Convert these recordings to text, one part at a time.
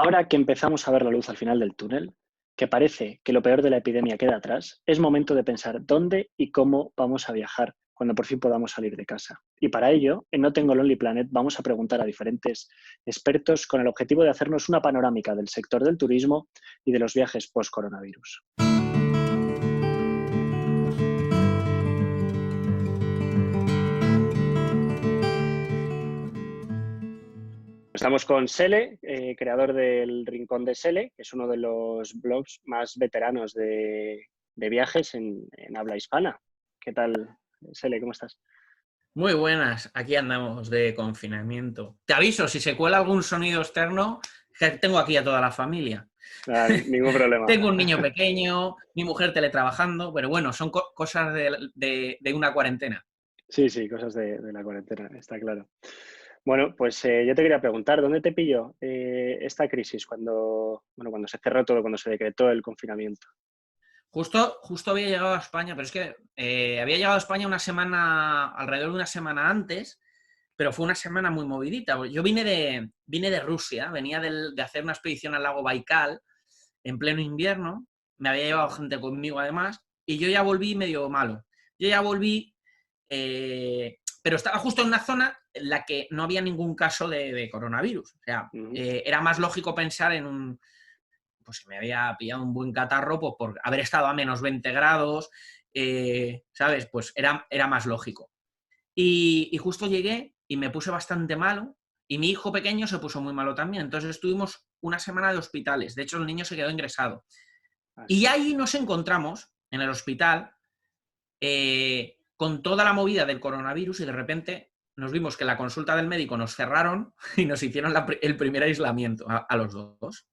Ahora que empezamos a ver la luz al final del túnel, que parece que lo peor de la epidemia queda atrás, es momento de pensar dónde y cómo vamos a viajar cuando por fin podamos salir de casa. Y para ello, en No Tengo Lonely Planet vamos a preguntar a diferentes expertos con el objetivo de hacernos una panorámica del sector del turismo y de los viajes post-coronavirus. Estamos con Sele, creador del Rincón de Sele, que es uno de los blogs más veteranos de viajes en habla hispana. ¿Qué tal, Sele? ¿Cómo estás? Muy buenas, aquí andamos de confinamiento. Te aviso, si se cuela algún sonido externo, que tengo aquí a toda la familia. Ningún problema. Tengo un niño pequeño, mi mujer teletrabajando, pero bueno, son cosas de una cuarentena. Sí, sí, cosas de la cuarentena, está claro. Bueno, pues yo te quería preguntar, ¿dónde te pilló esta crisis cuando se cerró todo, cuando se decretó el confinamiento? Justo había llegado a España, pero es que había llegado a España alrededor de una semana antes, pero fue una semana muy movidita. Yo vine de Rusia, venía de hacer una expedición al lago Baikal en pleno invierno, me había llevado gente conmigo además, y yo ya volví medio malo. Yo ya volví, pero estaba justo en una zona en la que no había ningún caso de coronavirus. O sea, Ujú. era más lógico pensar pues que me había pillado un buen catarro pues, por haber estado a menos 20 grados, ¿sabes? Pues era más lógico. Y justo llegué y me puse bastante malo, y mi hijo pequeño se puso muy malo también. Entonces estuvimos una semana de hospitales. De hecho, el niño se quedó ingresado. Y Así. ahí nos encontramos en el hospital con toda la movida del coronavirus, y de repente nos vimos que la consulta del médico nos cerraron y nos hicieron el primer aislamiento a los dos.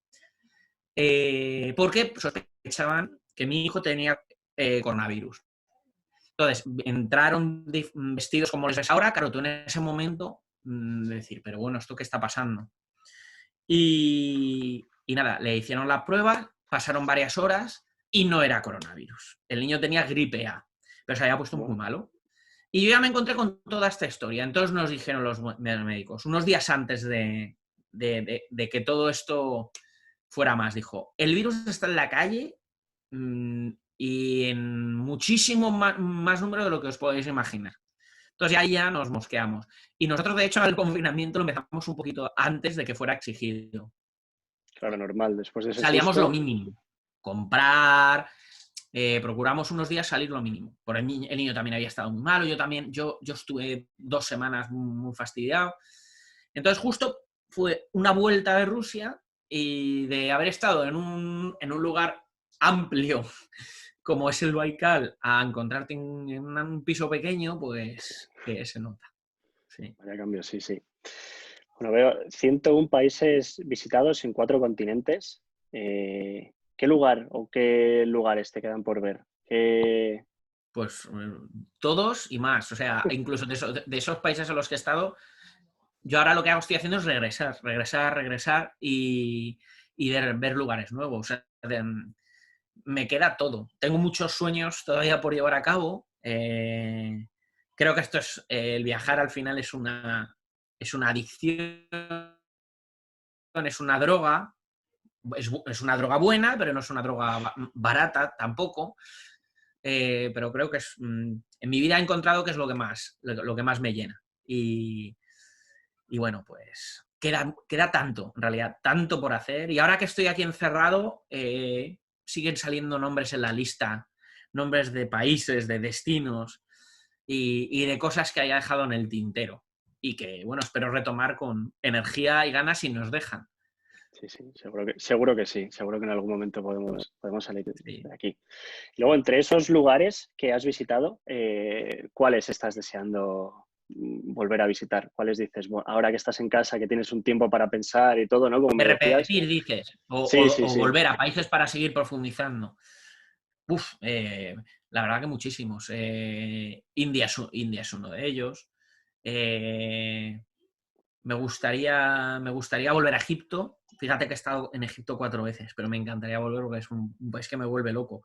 Porque sospechaban que mi hijo tenía coronavirus. Entonces, entraron vestidos como les ves ahora, claro, tú en ese momento decir, pero bueno, ¿esto qué está pasando? Y nada, le hicieron la prueba, pasaron varias horas y no era coronavirus. El niño tenía gripe A, pero se había puesto muy Bueno, malo. Y yo ya me encontré con toda esta historia. Entonces nos dijeron los médicos, unos días antes de que todo esto fuera más, dijo, el virus está en la calle y en muchísimo más número de lo que os podéis imaginar. Entonces ahí ya nos mosqueamos. Y nosotros, de hecho, el confinamiento lo empezamos un poquito antes de que fuera exigido. claro, normal, después de ese Salíamos lo susto. mínimo. Comprar, procuramos unos días salir lo mínimo. Por el niño también había estado muy malo, yo estuve 2 semanas muy fastidiado. Entonces justo fue una vuelta de Rusia y de haber estado en un lugar amplio como es el Baikal a encontrarte en un piso pequeño, pues que se nota. Sí. Vaya cambio, sí, sí. Bueno, veo 101 países visitados en 4 continentes. ¿Qué lugar o qué lugares te quedan por ver? Pues todos y más. O sea, incluso de esos países en los que he estado, yo ahora lo que estoy haciendo es regresar y ver lugares nuevos. O sea, me queda todo. Tengo muchos sueños todavía por llevar a cabo. Creo que esto el viajar al final es una adicción, es una droga. Es una droga buena, pero no es una droga barata tampoco. Pero creo que en mi vida he encontrado que es lo que más me llena. Y bueno, pues queda tanto, en realidad, tanto por hacer. Y ahora que estoy aquí encerrado, siguen saliendo nombres en la lista, nombres de países, de destinos y de cosas que haya dejado en el tintero. Y que, bueno, espero retomar con energía y ganas si nos dejan. Sí, sí, seguro que sí, seguro que en algún momento podemos salir Sí. de aquí. Y luego, entre esos lugares que has visitado, ¿cuáles estás deseando volver a visitar? ¿Cuáles dices, bueno, ahora que estás en casa, que tienes un tiempo para pensar y todo, ¿no? Como De me decías. repetir, dices, o, Sí, o- sí, o sí. volver a países para seguir profundizando. Uf, la verdad que muchísimos. India es uno de ellos. Eh, me gustaría volver a Egipto. Fíjate que he estado en Egipto 4 veces, pero me encantaría volver porque es un país que me vuelve loco.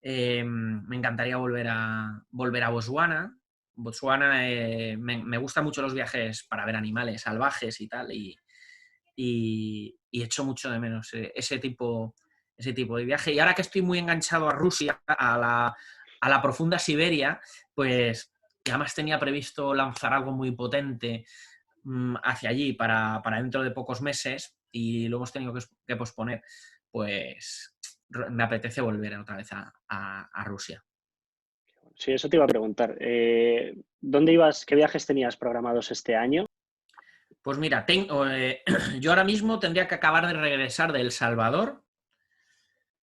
Me encantaría volver a Botswana. Botswana, me gustan mucho los viajes para ver animales salvajes y tal. y echo mucho de menos ese tipo de viaje. Y ahora que estoy muy enganchado a Rusia, a la profunda Siberia, pues y además tenía previsto lanzar algo muy potente hacia allí para dentro de pocos meses y lo hemos tenido que posponer, pues me apetece volver otra vez a Rusia. Sí, eso te iba a preguntar. ¿Dónde ibas? ¿Qué viajes tenías programados este año? Pues mira, yo ahora mismo tendría que acabar de regresar de El Salvador,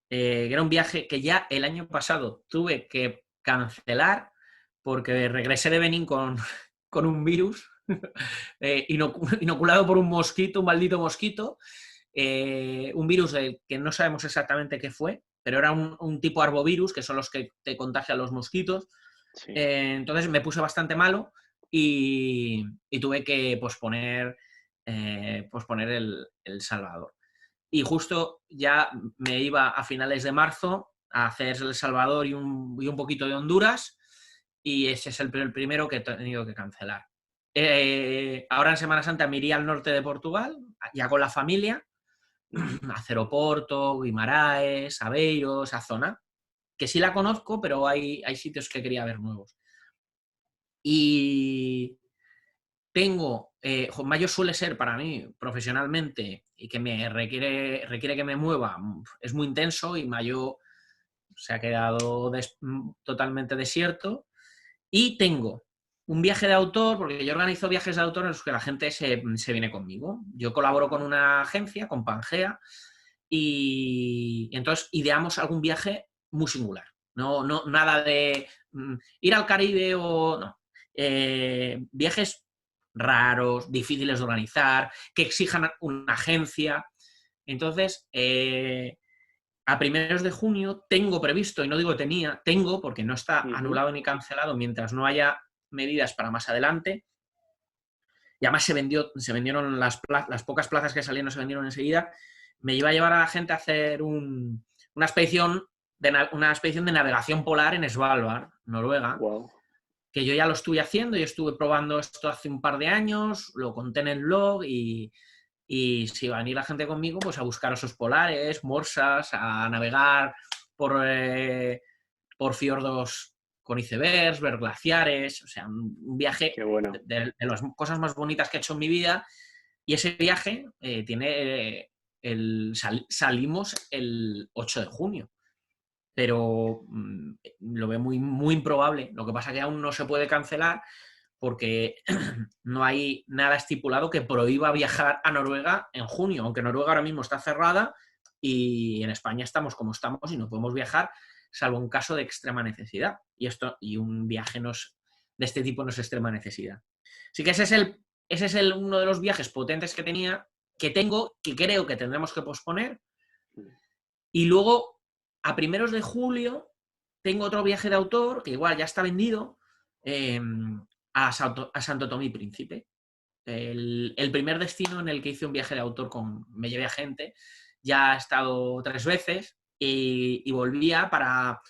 que era un viaje que ya el año pasado tuve que cancelar porque regresé de Benín con un virus inoculado por un mosquito, un maldito mosquito, un virus que no sabemos exactamente qué fue, pero era un tipo arbovirus, que son los que te contagian los mosquitos. Sí. Entonces me puse bastante malo y tuve que posponer el Salvador. Y justo ya me iba a finales de marzo a hacer El Salvador y un poquito de Honduras, y ese es el primero que he tenido que cancelar. Ahora en Semana Santa me iría al norte de Portugal, ya con la familia, a Aeroporto, Guimaraes, Aveiro, esa zona, que sí la conozco, pero hay sitios que quería ver nuevos. Y tengo, mayo suele ser para mí profesionalmente y que me requiere que me mueva, es muy intenso, y mayo se ha quedado totalmente desierto. Y tengo un viaje de autor, porque yo organizo viajes de autor en los que la gente se viene conmigo. Yo colaboro con una agencia, con Pangea, y entonces ideamos algún viaje muy singular. No, nada de ir al Caribe o no. Viajes raros, difíciles de organizar, que exijan una agencia. Entonces, a primeros de junio tengo previsto, y no digo tengo porque no está anulado ni cancelado mientras no haya medidas para más adelante. Y además se vendieron las pocas plazas que salieron, se vendieron enseguida. Me iba a llevar a la gente a hacer una expedición de navegación polar en Svalbard, Noruega. Wow. Que yo ya lo estuve haciendo, yo estuve probando esto hace un par de años, lo conté en el blog, y si va a venir la gente conmigo, pues a buscar osos polares, morsas, a navegar por fiordos con icebergs, ver glaciares, o sea, un viaje bueno. de las cosas más bonitas que he hecho en mi vida. Y ese viaje tiene salimos el 8 de junio, pero lo veo muy, muy improbable. Lo que pasa es que aún no se puede cancelar porque no hay nada estipulado que prohíba viajar a Noruega en junio, aunque Noruega ahora mismo está cerrada y en España estamos como estamos y no podemos viajar, salvo un caso de extrema necesidad. Y un viaje de este tipo no es extrema necesidad. Así que ese es uno de los viajes potentes que tengo, que creo que tendremos que posponer. Y luego, a primeros de julio, tengo otro viaje de autor, que igual ya está vendido, a Santo Tomé y Príncipe. El primer destino en el que hice un viaje de autor, me llevé a gente. Ya he estado 3 veces y volvía para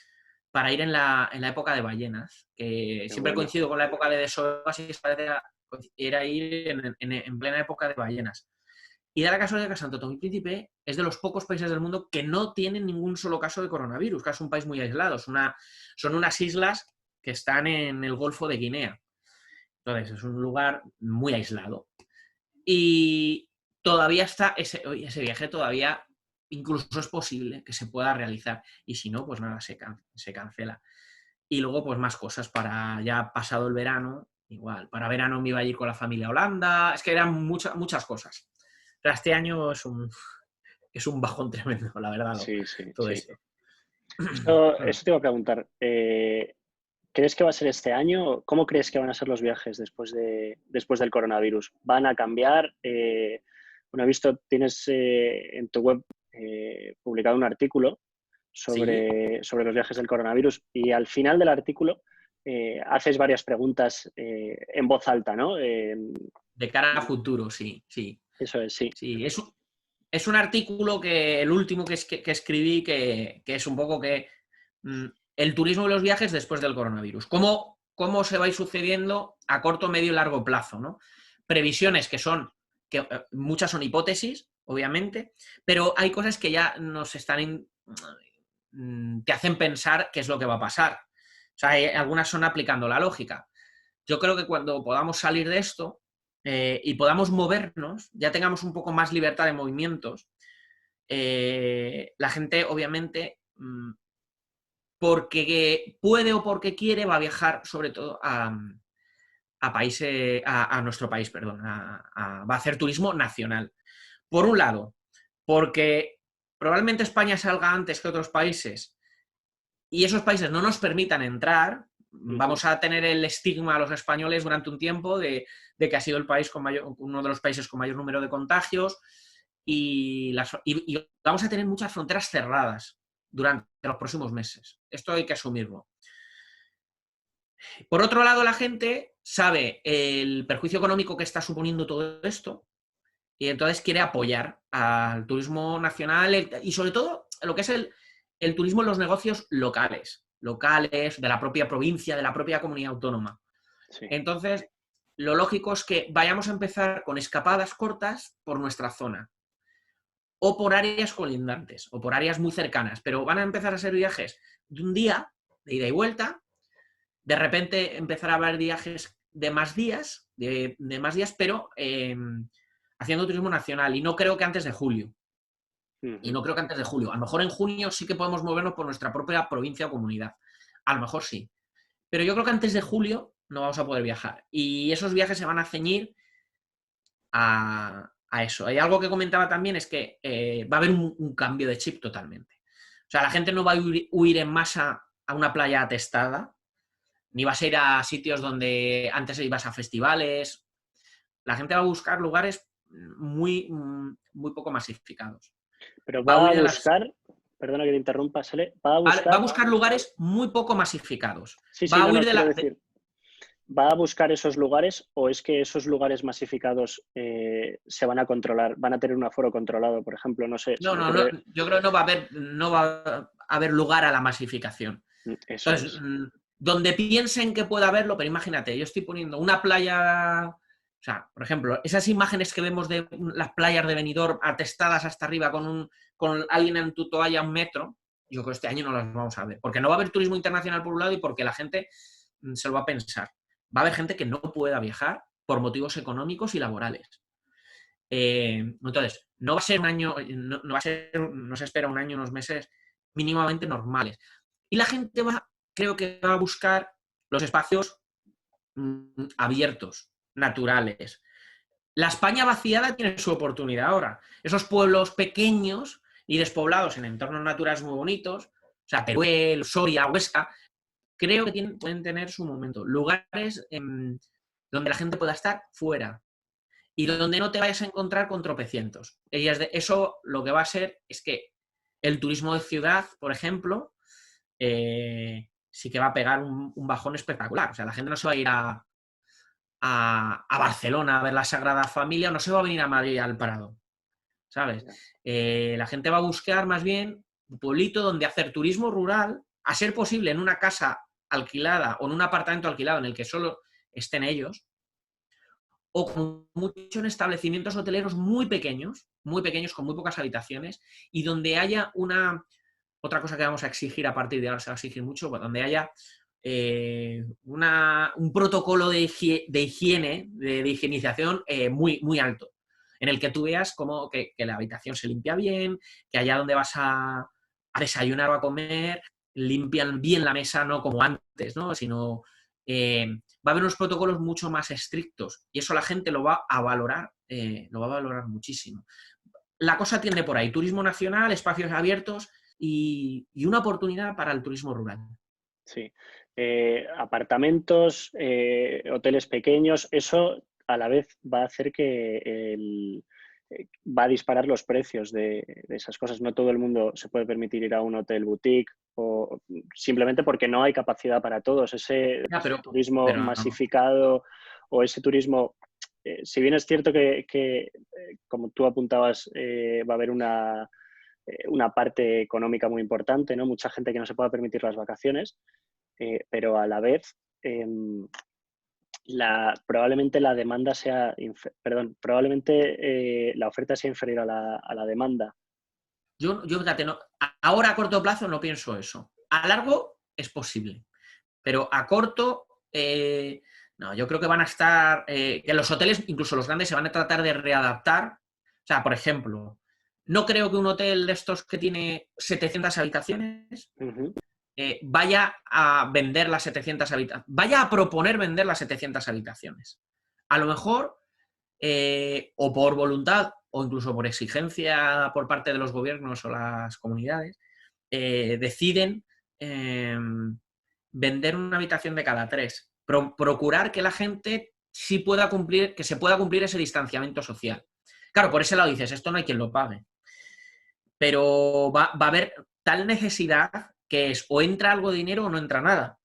ir en la época de ballenas, que siempre coincido con la época de desovas, y era ir en plena época de ballenas. Y da la casualidad que Santo Tomé y Príncipe es de los pocos países del mundo que no tienen ningún solo caso de coronavirus, que es un país muy aislado. Son unas islas que están en el Golfo de Guinea. Entonces, es un lugar muy aislado. Y todavía está ese viaje, todavía incluso es posible que se pueda realizar. Y si no, pues nada, se cancela. Y luego, pues más cosas para ya pasado el verano. Igual, para verano me iba a ir con la familia a Holanda. Es que eran muchas cosas. Pero este año es un bajón tremendo, la verdad. Sí. Esto. Eso te iba a preguntar. ¿Crees que va a ser este año? ¿Cómo crees que van a ser los viajes después del coronavirus? ¿Van a cambiar? Bueno, he visto, tienes en tu web publicado un artículo sobre los viajes del coronavirus, y al final del artículo haces varias preguntas en voz alta, ¿no? De cara a futuro, sí. Eso es, sí. Sí, es un artículo el último que escribí, que es un poco que el turismo y los viajes después del coronavirus. ¿Cómo se va a ir sucediendo a corto, medio y largo plazo, ¿no? Previsiones que muchas son hipótesis, obviamente, pero hay cosas que ya nos te hacen pensar qué es lo que va a pasar. O sea, algunas son aplicando la lógica. Yo creo que cuando podamos salir de esto y podamos movernos, ya tengamos un poco más libertad de movimientos, la gente, obviamente, porque puede o porque quiere, va a viajar sobre todo a países, a nuestro país, perdón, va a hacer turismo nacional. Por un lado, porque probablemente España salga antes que otros países y esos países no nos permitan entrar, vamos a tener el estigma a los españoles durante un tiempo de que ha sido el país con uno de los países con mayor número de contagios y vamos a tener muchas fronteras cerradas durante los próximos meses. Esto hay que asumirlo. Por otro lado, la gente sabe el perjuicio económico que está suponiendo todo esto y entonces quiere apoyar al turismo nacional y sobre todo lo que es el turismo en los negocios locales, de la propia provincia, de la propia comunidad autónoma. Sí. Entonces, lo lógico es que vayamos a empezar con escapadas cortas por nuestra zona o por áreas colindantes o por áreas muy cercanas, pero van a empezar a ser viajes de un día, de ida y vuelta. De repente empezará a haber viajes de más días, pero haciendo turismo nacional. Y no creo que antes de julio. A lo mejor en junio sí que podemos movernos por nuestra propia provincia o comunidad. A lo mejor sí. Pero yo creo que antes de julio no vamos a poder viajar. Y esos viajes se van a ceñir a eso. Y algo que comentaba también es que va a haber un cambio de chip totalmente. O sea, la gente no va a huir en masa a una playa atestada, ni vas a ir a sitios donde antes ibas a festivales. La gente va a buscar lugares muy, muy poco masificados. Pero Va a va a huir de buscar, perdona que te interrumpa, Sale, va a va a buscar, buscar lugares muy poco masificados. sí, Va a no, huir no, de quiero decir, ¿va a buscar esos lugares o es que esos lugares masificados se van a controlar, van a tener un aforo controlado, por ejemplo? No sé, se No, me no, no, ocurre. yo creo que no va a haber lugar a la masificación. Eso Entonces, es. donde piensen que pueda haberlo, pero imagínate, yo estoy poniendo una playa, o sea, por ejemplo, esas imágenes que vemos de las playas de Benidorm atestadas hasta arriba con alguien en tu toalla a 1 metro, yo creo que este año no las vamos a ver, porque no va a haber turismo internacional por un lado y porque la gente se lo va a pensar. Va a haber gente que no pueda viajar por motivos económicos y laborales. Entonces, no va a ser un año, no se espera un año, unos meses mínimamente normales. Y la gente creo que va a buscar los espacios abiertos, naturales. La España vaciada tiene su oportunidad ahora. Esos pueblos pequeños y despoblados en entornos naturales muy bonitos, o sea, Teruel, Soria, Huesca, creo que pueden tener su momento. Lugares donde la gente pueda estar fuera y donde no te vayas a encontrar con tropecientos. Eso lo que va a ser es que el turismo de ciudad, por ejemplo, sí que va a pegar un bajón espectacular. O sea, la gente no se va a ir a Barcelona a ver la Sagrada Familia, no se va a venir a Madrid al Prado, ¿sabes? La gente va a buscar más bien un pueblito donde hacer turismo rural, a ser posible en una casa alquilada o en un apartamento alquilado en el que solo estén ellos, o con mucho en establecimientos hoteleros muy pequeños, con muy pocas habitaciones, y donde haya otra cosa que vamos a exigir a partir de ahora, se va a exigir mucho, donde haya un protocolo de higiene, de higienización muy, muy alto, en el que tú veas como que la habitación se limpia bien, que allá donde vas a desayunar o a comer, limpian bien la mesa, no como antes, ¿no? Sino va a haber unos protocolos mucho más estrictos y eso la gente lo va a valorar muchísimo. La cosa tiende por ahí, turismo nacional, espacios abiertos y una oportunidad para el turismo rural. Sí. Apartamentos, hoteles pequeños, eso a la vez va a hacer que va a disparar los precios de esas cosas. No todo el mundo se puede permitir ir a un hotel boutique o simplemente porque no hay capacidad para todos. Ese turismo pero masificado o ese turismo, si bien es cierto que como tú apuntabas, va a haber una parte económica muy importante, ¿no? Mucha gente que no se pueda permitir las vacaciones, pero a la vez probablemente la demanda sea, probablemente la oferta sea inferior a la demanda. Yo fíjate, no, ahora a corto plazo no pienso eso. A largo es posible, pero a corto, no, yo creo que van a estar, que los hoteles, incluso los grandes, se van a tratar de readaptar. O sea, por ejemplo, no creo que un hotel de estos que tiene 700 habitaciones Ujú. Vaya a vender las 700 habitaciones, vaya a proponer vender las 700 habitaciones. A lo mejor, o por voluntad, o incluso por exigencia por parte de los gobiernos o las comunidades, deciden vender una habitación de cada 3. Procurar que la gente sí pueda cumplir, que se pueda cumplir ese distanciamiento social. Claro, por ese lado dices, esto no hay quien lo pague. Pero va a haber tal necesidad que es o entra algo de dinero o no entra nada.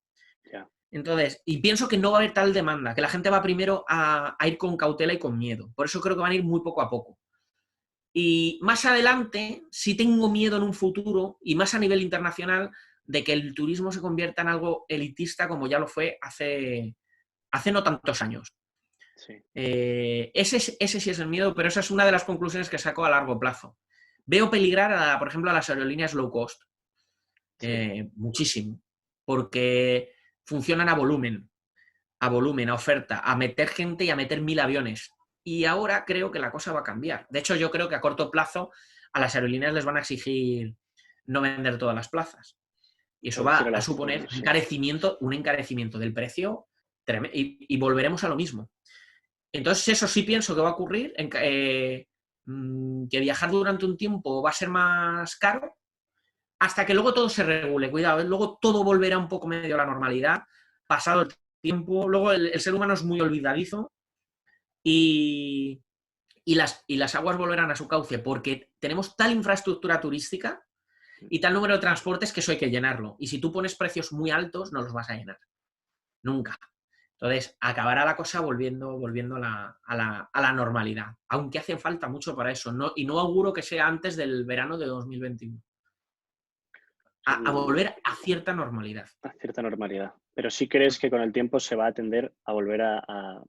Ya. Entonces, y pienso que no va a haber tal demanda, que la gente va primero a ir con cautela y con miedo. Por eso creo que van a ir muy poco a poco. Y más adelante, sí tengo miedo en un futuro, y más a nivel internacional, de que el turismo se convierta en algo elitista como ya lo fue hace no tantos años. Sí. Ese sí es el miedo, pero esa es una de las conclusiones que saco a largo plazo. Veo peligrar, por ejemplo, a las aerolíneas low cost. Sí. Muchísimo. Porque funcionan a volumen, a oferta, a meter gente y a meter 1000 aviones. Y ahora creo que la cosa va a cambiar. De hecho, yo creo que a corto plazo a las aerolíneas les van a exigir no vender todas las plazas. Y eso va Reducir el a aforo, suponer sí. un encarecimiento del precio y volveremos a lo mismo. Entonces, eso sí pienso que va a ocurrir, que viajar durante un tiempo va a ser más caro, hasta que luego todo se regule. Cuidado, luego todo volverá un poco medio a la normalidad, pasado el tiempo. Luego el ser humano es muy olvidadizo y, las aguas volverán a su cauce, porque tenemos tal infraestructura turística y tal número de transportes que eso hay que llenarlo. Y si tú pones precios muy altos, no los vas a llenar. Nunca. Entonces, acabará la cosa volviendo a la normalidad, aunque hace falta mucho para eso, y no auguro que sea antes del verano de 2021. A volver a cierta normalidad. A cierta normalidad. Pero sí crees que con el tiempo se va a tender a volver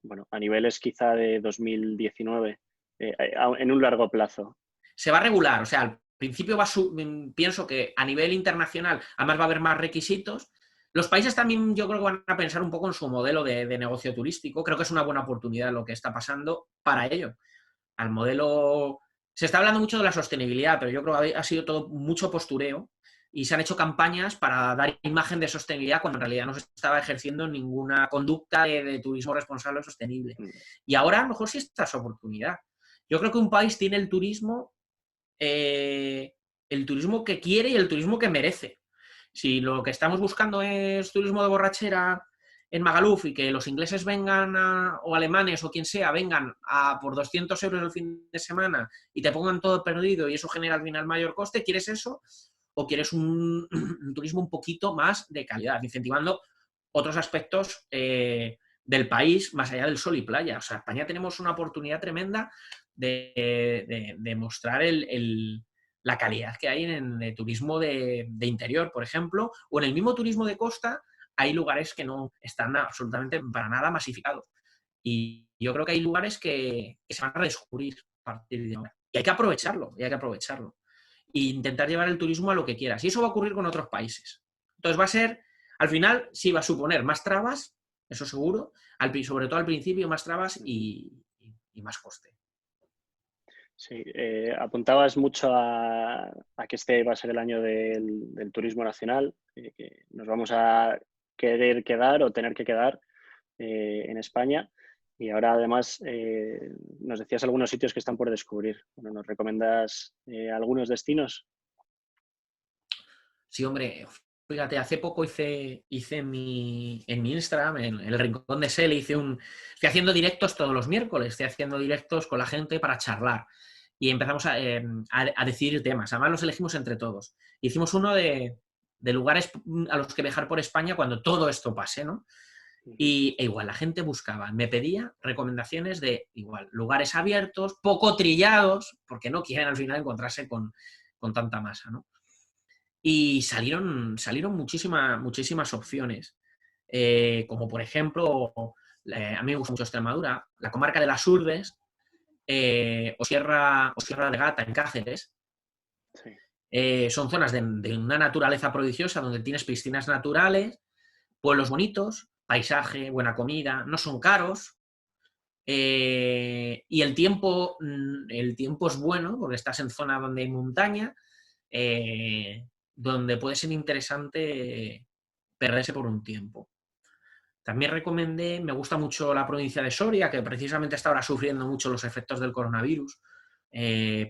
bueno, a niveles quizá de 2019 en un largo plazo. Se va a regular, o sea, al principio pienso que a nivel internacional, además va a haber más requisitos. Los países también yo creo que van a pensar un poco en su modelo de negocio turístico. Creo que es una buena oportunidad lo que está pasando para ello. Al modelo... Se está hablando mucho de la sostenibilidad, pero yo creo que ha sido todo mucho postureo y se han hecho campañas para dar imagen de sostenibilidad cuando en realidad no se estaba ejerciendo ninguna conducta de turismo responsable o sostenible. Y ahora a lo mejor sí está esa oportunidad. Yo creo que un país tiene el turismo que quiere y el turismo que merece. Si lo que estamos buscando es turismo de borrachera en Magaluf y que los ingleses vengan o alemanes o quien sea vengan por 200 euros el fin de semana y te pongan todo perdido y eso genera al final mayor coste, ¿quieres eso? ¿O quieres un turismo un poquito más de calidad, incentivando otros aspectos del país más allá del sol y playa? O sea, España tenemos una oportunidad tremenda de mostrar la calidad que hay en el turismo de interior, por ejemplo, o en el mismo turismo de costa hay lugares que no están absolutamente para nada masificados. Y yo creo que hay lugares que se van a redescubrir a partir de ahora. Y hay que aprovecharlo, y hay que aprovecharlo. E intentar llevar el turismo a lo que quieras. Y eso va a ocurrir con otros países. Entonces va a ser, al final, sí va a suponer más trabas, eso seguro, sobre todo al principio más trabas y más coste. Sí, apuntabas mucho a que este va a ser el año del turismo nacional, que nos vamos a querer quedar o tener que quedar en España. Y ahora además nos decías algunos sitios que están por descubrir. Bueno, ¿nos recomiendas algunos destinos? Sí, hombre, fíjate, hace poco hice en mi Instagram, en el Rincón de Sele, estoy haciendo directos todos los miércoles, estoy haciendo directos con la gente para charlar. Y empezamos a decidir temas. Además los elegimos entre todos. Hicimos uno de lugares a los que viajar por España cuando todo esto pase, ¿no? E igual la gente buscaba, me pedía recomendaciones de igual lugares abiertos, poco trillados, porque no quieren al final encontrarse con tanta masa, ¿no? Y salieron muchísimas opciones, como por ejemplo a mí me gusta mucho Extremadura, la comarca de las Urbes, o Sierra de Gata en Cáceres. Sí. Son zonas de una naturaleza prodigiosa donde tienes piscinas naturales, pueblos bonitos, paisaje, buena comida, no son caros. Y el tiempo es bueno porque estás en zona donde hay montaña, donde puede ser interesante perderse por un tiempo. También me gusta mucho la provincia de Soria, que precisamente está ahora sufriendo mucho los efectos del coronavirus,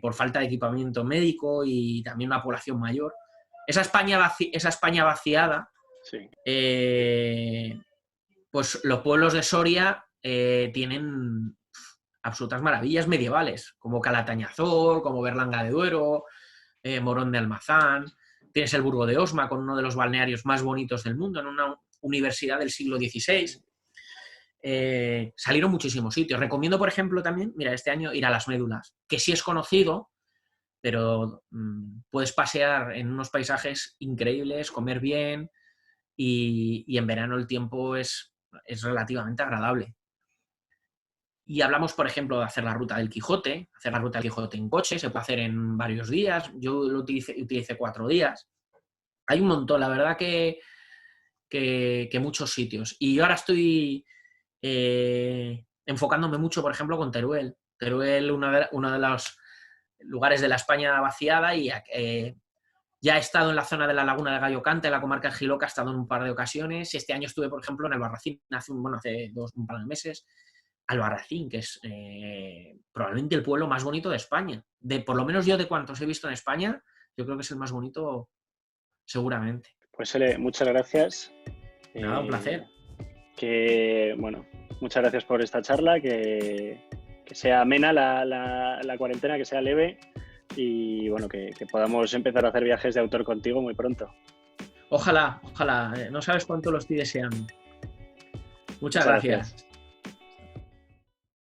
por falta de equipamiento médico y también una población mayor. Esa España vaciada, Sí. Pues los pueblos de Soria tienen absolutas maravillas medievales, como Calatañazor, como Berlanga de Duero, Morón de Almazán. Tienes el Burgo de Osma, con uno de los balnearios más bonitos del mundo, en una universidad del siglo XVI. Salieron muchísimos sitios. Recomiendo, por ejemplo, también, mira, este año ir a Las Médulas, que sí es conocido, pero puedes pasear en unos paisajes increíbles, comer bien y en verano el tiempo es relativamente agradable. Y hablamos, por ejemplo, de hacer la ruta del Quijote. Hacer la ruta del Quijote en coche se puede hacer en varios días. Yo lo utilicé 4 días. Hay un montón, la verdad que muchos sitios. Y yo ahora estoy enfocándome mucho, por ejemplo, con Teruel. Teruel, uno de los lugares de la España vaciada, y ya he estado en la zona de la Laguna de Gallo Canta, en la comarca de Jiloca, he estado en un par de ocasiones. Este año estuve, por ejemplo, en Albarracín, hace un par de meses. Albarracín, que es probablemente el pueblo más bonito de España. Por lo menos yo, de cuantos he visto en España, yo creo que es el más bonito seguramente. Pues Ele, muchas gracias. Nada, un placer. Muchas gracias por esta charla, que sea amena la cuarentena, que sea leve y bueno, que podamos empezar a hacer viajes de autor contigo muy pronto. Ojalá. No sabes cuánto lo estoy deseando. Muchas gracias.